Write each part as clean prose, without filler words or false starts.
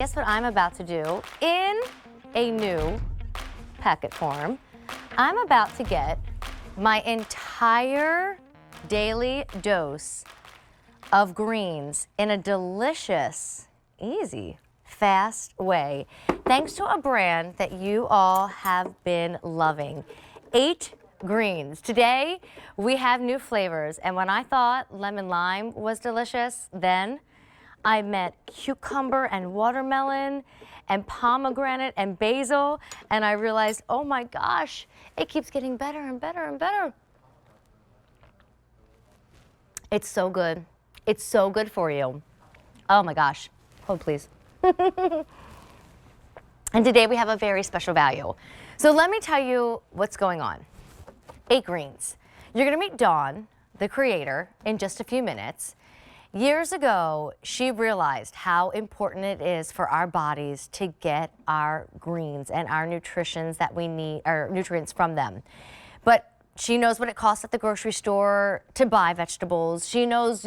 Guess what I'm about to do in a new packet form? I'm about to get my entire daily dose of greens in a delicious, easy, fast way, thanks to a brand that you all have been loving, 8Greens. Today, we have new flavors, and when I thought lemon lime was delicious, then I met cucumber and watermelon and pomegranate and basil, and I realized, oh my gosh, it keeps getting better and better and better. It's so good. It's so good for you. Oh my gosh. Hold please. And today we have a very special value. So let me tell you what's going on. 8Greens. You're gonna meet Dawn, the creator, in just a few minutes. Years ago, she realized how important it is for our bodies to get our greens and our nutritions that we need, or nutrients from them. But she knows what it costs at the grocery store to buy vegetables. She knows,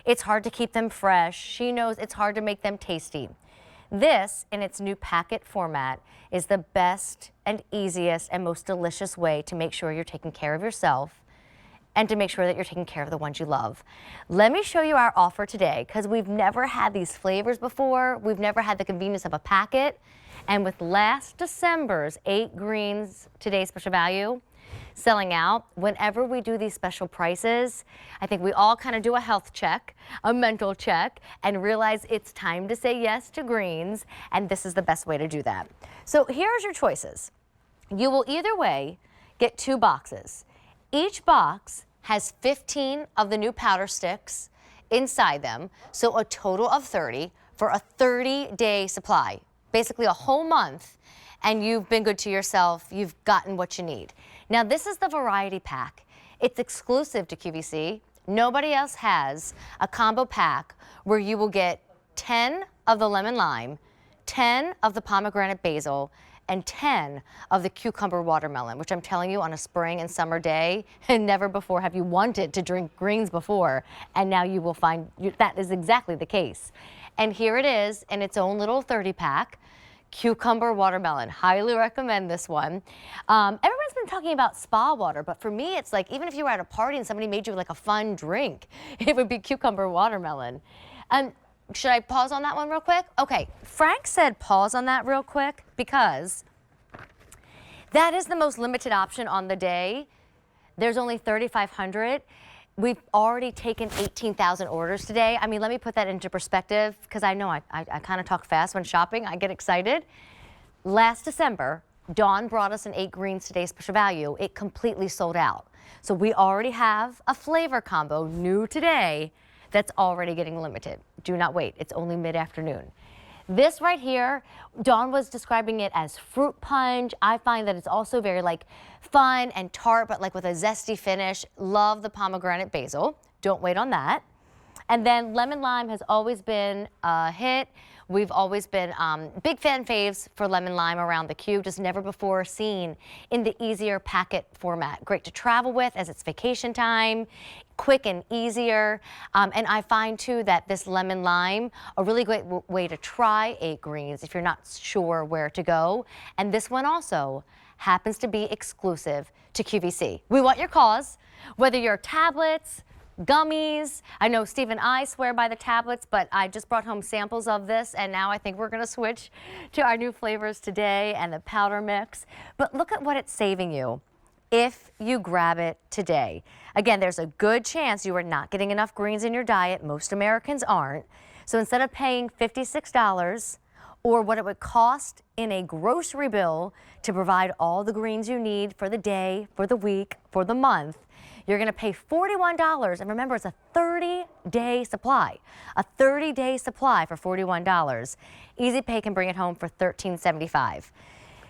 it's hard to keep them fresh. She knows it's hard to make them tasty. This, in its new packet format, is the best and easiest and most delicious way to make sure you're taking care of yourself and to make sure that you're taking care of the ones you love. Let me show you our offer today, because we've never had these flavors before. We've never had the convenience of a packet. And with last December's 8Greens Today's Special Value selling out, whenever we do these special prices, I think we all kind of do a health check, a mental check, and realize it's time to say yes to greens, and this is the best way to do that. So here's your choices. You will either way get 2 boxes. Each box has 15 of the new powder sticks inside them, so a total of 30 for a 30-day supply, basically a whole month, and you've been good to yourself, you've gotten what you need. Now this is the variety pack. It's exclusive to QVC. Nobody else has a combo pack where you will get 10 of the lemon lime, 10 of the pomegranate basil, and 10 of the cucumber watermelon, which I'm telling you, on a spring and summer day, and never before have you wanted to drink greens before, and now you will find that is exactly the case. And here it is in its own little 30 pack, cucumber watermelon. Highly recommend this one. Everyone's been talking about spa water, but for me, it's like, even if you were at a party and somebody made you like a fun drink, it would be cucumber watermelon. Should I pause on that one real quick? Okay, Frank said pause on that real quick because that is the most limited option on the day. There's only 3,500. We've already taken 18,000 orders today. I mean, let me put that into perspective, because I know I kind of talk fast when shopping. I get excited. Last December, Dawn brought us an 8Greens Today's Special Value. It completely sold out. So we already have a flavor combo new today that's already getting limited. Do not wait. It's only mid-afternoon. This right here, Dawn was describing it as fruit punch. I find that it's also very fun and tart, but with a zesty finish. Love the pomegranate basil. Don't wait on that. And then lemon lime has always been a hit. We've always been big fan faves for lemon lime around the cube, just never before seen in the easier packet format. Great to travel with as it's vacation time, quick and easier. And I find too that this lemon lime, a really great way to try 8Greens if you're not sure where to go. And this one also happens to be exclusive to QVC. We want your calls, whether you're tablets, gummies. I know Steve and I swear by the tablets, but I just brought home samples of this, and now I think we're going to switch to our new flavors today and the powder mix. But look at what it's saving you if you grab it today. Again, there's a good chance you are not getting enough greens in your diet. Most Americans aren't. So instead of paying $56 or what it would cost in a grocery bill to provide all the greens you need for the day, for the week, for the month, you're going to pay $41, and remember, it's a 30-day supply. A 30-day supply for $41. Easy Pay can bring it home for $13.75.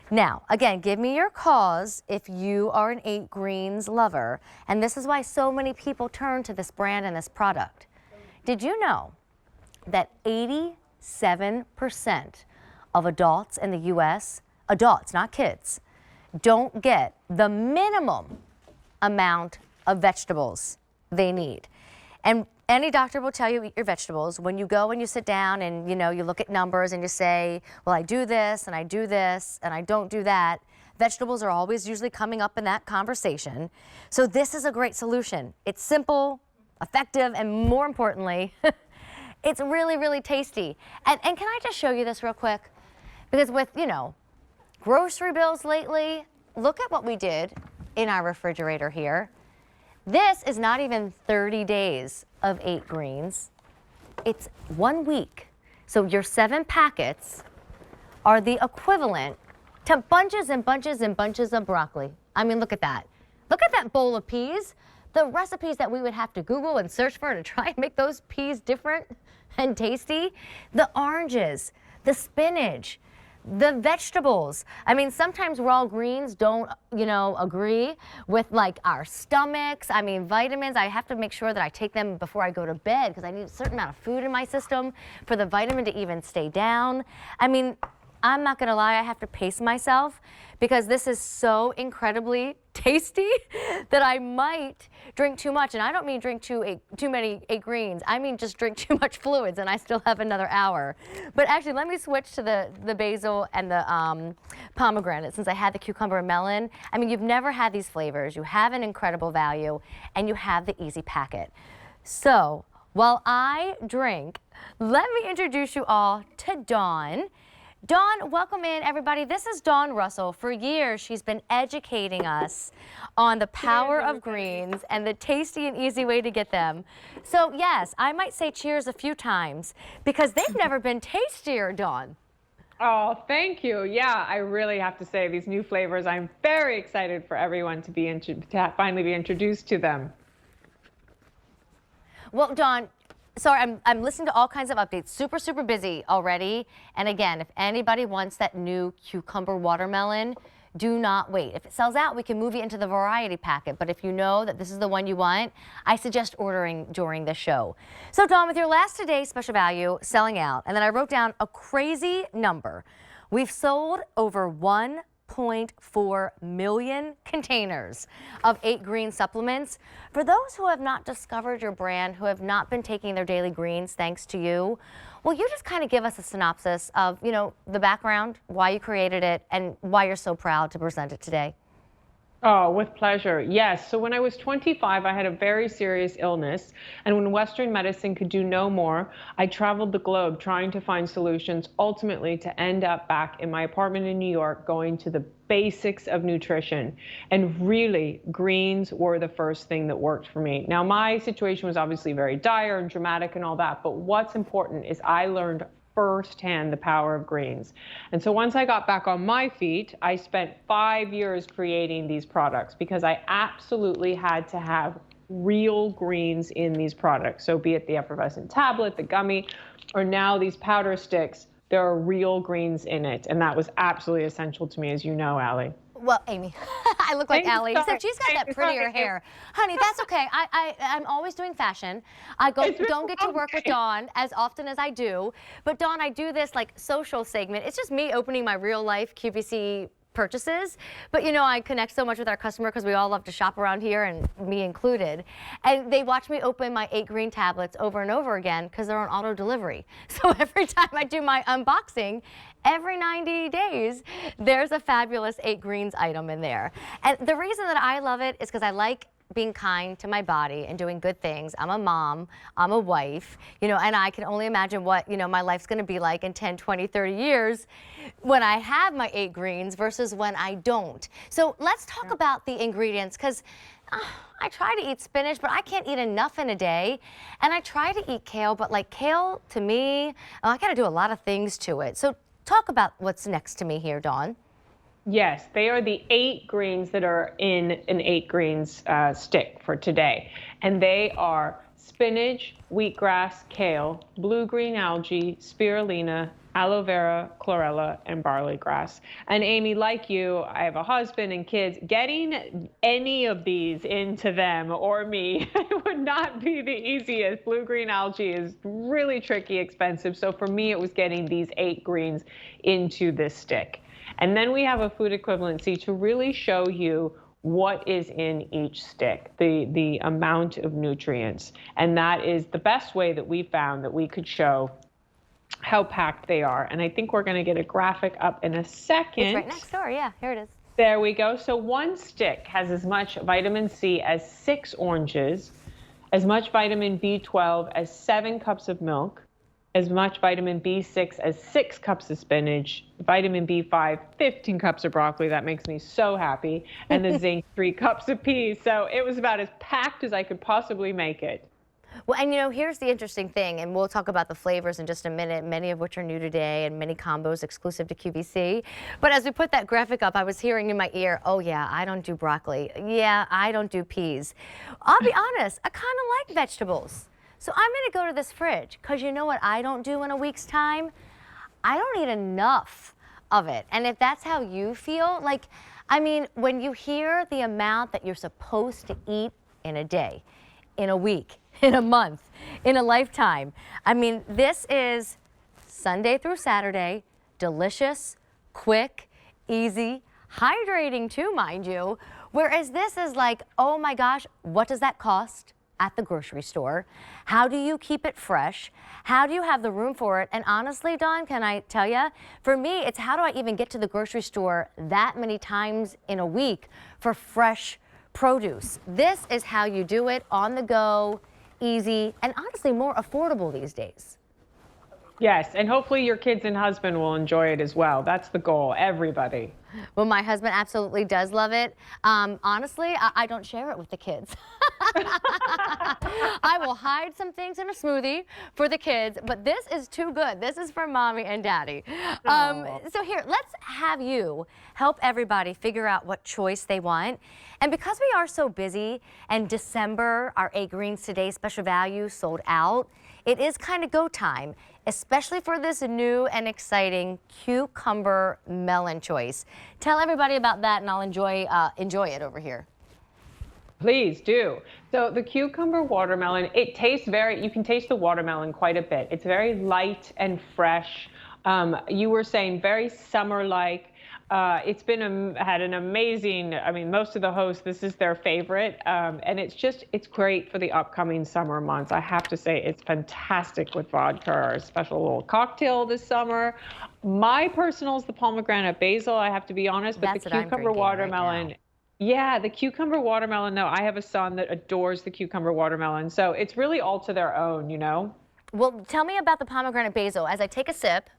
Now, again, give me your cause if you are an 8Greens lover, and this is why so many people turn to this brand and this product. Did you know that 87% of adults in the U.S., adults, not kids, don't get the minimum amount of vegetables they need? And any doctor will tell you eat your vegetables. When you go and you sit down and you look at numbers and you say, well, I do this and I do this and I don't do that, vegetables are always usually coming up in that conversation. So this is a great solution. It's simple, effective, and more importantly, it's really, really tasty. And can I just show you this real quick? Because with, grocery bills lately, look at what we did in our refrigerator here. This is not even 30 days of 8Greens. It's 1 week. So your 7 packets are the equivalent to bunches and bunches and bunches of broccoli. I mean, look at that. Look at that bowl of peas. The recipes that we would have to Google and search for to try and make those peas different and tasty. The oranges, the spinach, the vegetables. I mean, sometimes raw greens don't, agree with like our stomachs. I mean, vitamins, I have to make sure that I take them before I go to bed because I need a certain amount of food in my system for the vitamin to even stay down. I mean, I'm not gonna lie, I have to pace myself because this is so incredibly tasty that I might drink too much. And I don't mean drink too many 8Greens. I mean just drink too much fluids and I still have another hour. But actually, let me switch to the basil and the pomegranate since I had the cucumber and melon. I mean, you've never had these flavors. You have an incredible value and you have the easy packet. So while I drink, let me introduce you all to Dawn. Dawn, welcome in, everybody. This is Dawn Russell. For years, she's been educating us on the power of greens and the tasty and easy way to get them. So yes, I might say cheers a few times because they've never been tastier, Dawn. Oh, thank you. Yeah, I really have to say these new flavors, I'm very excited for everyone to finally be introduced to them. Well, Dawn, sorry, I'm listening to all kinds of updates. Super, super busy already. And again, if anybody wants that new cucumber watermelon, do not wait. If it sells out, we can move you into the variety packet. But if you know that this is the one you want, I suggest ordering during the show. So Dawn, with your last today special value selling out, and then I wrote down a crazy number. We've sold over 1.4 million containers of 8Green supplements. For those who have not discovered your brand, who have not been taking their daily greens thanks to you, will you just kind of give us a synopsis of, the background, why you created it, and why you're so proud to present it today? Oh, with pleasure. Yes. So when I was 25, I had a very serious illness. And when Western medicine could do no more, I traveled the globe trying to find solutions, ultimately to end up back in my apartment in New York, going to the basics of nutrition. And really, greens were the first thing that worked for me. Now, my situation was obviously very dire and dramatic and all that. But what's important is I learned firsthand the power of greens. And so once I got back on my feet, I spent 5 years creating these products because I absolutely had to have real greens in these products. So be it the effervescent tablet, the gummy, or now these powder sticks, there are real greens in it. And that was absolutely essential to me, as you know, Allie. Well, Amy, I look like Allie, except she's got that prettier hair. Honey, that's okay. I'm always doing fashion. I don't get to work with Dawn as often as I do. But Dawn, I do this like social segment. It's just me opening my real life QVC purchases. But I connect so much with our customer because we all love to shop around here, and me included. And they watch me open my 8Green tablets over and over again because they're on auto delivery. So every time I do my unboxing, every 90 days, there's a fabulous 8Greens item in there. And the reason that I love it is because I like being kind to my body and doing good things. I'm a mom, I'm a wife, and I can only imagine what, my life's gonna be like in 10, 20, 30 years when I have my 8Greens versus when I don't. So let's talk about the ingredients, because I try to eat spinach, but I can't eat enough in a day. And I try to eat kale, but like kale to me, I gotta do a lot of things to it. So talk about what's next to me here, Dawn. Yes, they are the 8Greens that are in an 8Greens stick for today. And they are spinach, wheatgrass, kale, blue-green algae, spirulina, aloe vera, chlorella, and barley grass. And Amy, like you, I have a husband and kids. Getting any of these into them or me would not be the easiest. Blue-green algae is really tricky, expensive. So for me, it was getting these 8Greens into this stick. And then we have a food equivalency to really show you what is in each stick, the amount of nutrients. And that is the best way that we found that we could show how packed they are. And I think we're going to get a graphic up in a second. It's right next door. Yeah, here it is. There we go. So one stick has as much vitamin C as 6 oranges, as much vitamin B12 as 7 cups of milk, as much vitamin B6 as 6 cups of spinach, vitamin B5, 15 cups of broccoli. That makes me so happy. And the zinc, 3 cups of peas. So it was about as packed as I could possibly make it. Well, and you know, here's the interesting thing, and we'll talk about the flavors in just a minute, many of which are new today and many combos exclusive to QVC. But as we put that graphic up, I was hearing in my ear, oh yeah, I don't do broccoli. Yeah, I don't do peas. I'll be honest, I kind of like vegetables. So I'm going to go to this fridge, because you know what I don't do in a week's time? I don't eat enough of it. And if that's how you feel, like, I mean, when you hear the amount that you're supposed to eat in a day, in a week, in a month, in a lifetime. I mean, this is Sunday through Saturday, delicious, quick, easy, hydrating too, mind you. Whereas this is like, oh my gosh, what does that cost at the grocery store? How do you keep it fresh? How do you have the room for it? And honestly, Dawn, can I tell you, for me, it's how do I even get to the grocery store that many times in a week for fresh produce? This is how you do it, on the go, easy, and honestly more affordable these days. Yes, and hopefully your kids and husband will enjoy it as well. That's the goal, everybody. Well, my husband absolutely does love it. Honestly, I don't share it with the kids. I will hide some things in a smoothie for the kids, but this is too good. This is for mommy and daddy. So here, let's have you help everybody figure out what choice they want. And because we are so busy and December, our 8Greens Today special value sold out, it is kind of go time, especially for this new and exciting cucumber melon choice. Tell everybody about that and I'll enjoy it over here. Please do. So the cucumber watermelon, it tastes you can taste the watermelon quite a bit. It's very light and fresh. You were saying very summer-like. It's had an amazing, I mean, most of the hosts, this is their favorite. And it's great for the upcoming summer months. I have to say it's fantastic with vodka, or a special little cocktail this summer. My personal is the pomegranate basil, I have to be honest, but the cucumber watermelon. Right, yeah, the cucumber watermelon, no, I have a son that adores the cucumber watermelon. So it's really all to their own, you know? Well, tell me about the pomegranate basil as I take a sip.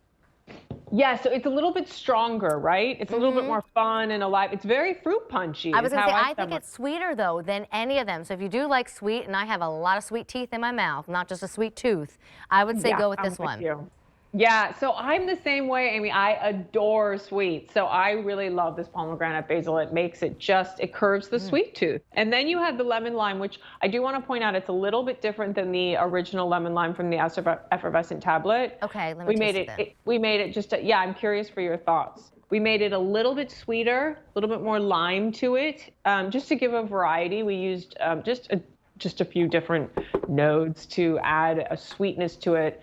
Yeah, so it's a little bit stronger, right? It's a little bit more fun and alive. It's very fruit punchy. I was going to say, I think it's sweeter, though, than any of them. So if you do like sweet, and I have a lot of sweet teeth in my mouth, not just a sweet tooth, I would say go with this one. Yeah, so I'm the same way, Amy. I adore sweets. So I really love this pomegranate basil. It makes it it curves the sweet tooth. And then you have the lemon lime, which I do want to point out, it's a little bit different than the original lemon lime from the effervescent tablet. Okay, let me taste it. We made it just, yeah, I'm curious for your thoughts. We made it a little bit sweeter, a little bit more lime to it, just to give a variety. We used just a few different nodes to add a sweetness to it.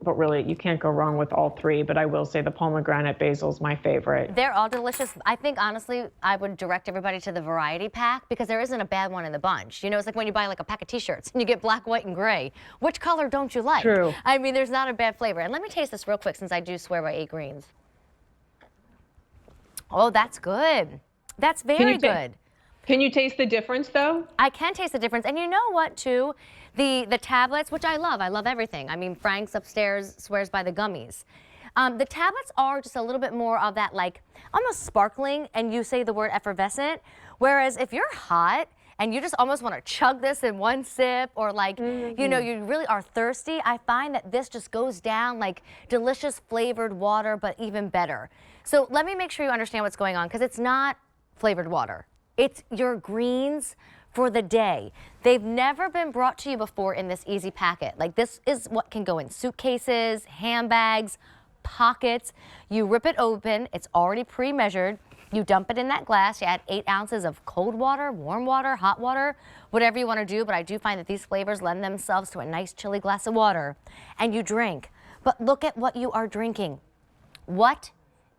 But really, you can't go wrong with all three. But I will say the pomegranate basil is my favorite. They're all delicious. I think, honestly, I would direct everybody to the variety pack because there isn't a bad one in the bunch. You know, it's like when you buy like a pack of T-shirts and you get black, white, and gray. Which color don't you like? True. I mean, there's not a bad flavor. And let me taste this real quick since I do swear by 8Greens. Oh, that's good. That's very good. Can you taste the difference, though? I can taste the difference. And you know what, too? The tablets, which I love everything. I mean, Frank's upstairs swears by the gummies. The tablets are just a little bit more of that, like, almost sparkling, and you say the word effervescent. Whereas if you're hot and you just almost want to chug this in one sip, or like, you know, you really are thirsty, I find that this just goes down like delicious flavored water, but even better. So let me make sure you understand what's going on, because it's not flavored water. It's your greens for the day. They've never been brought to you before in this easy packet. Like, this is what can go in suitcases, handbags, pockets. You rip it open, it's already pre-measured. You dump it in that glass, you add 8 ounces of cold water, warm water, hot water, whatever you want to do, but I do find that these flavors lend themselves to a nice chilly glass of water. And you drink. But look at what you are drinking. What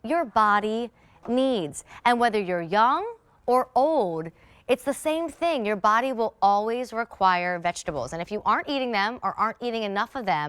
your body needs. And whether you're young or old, it's the same thing. Your body will always require vegetables. And if you aren't eating them or aren't eating enough of them,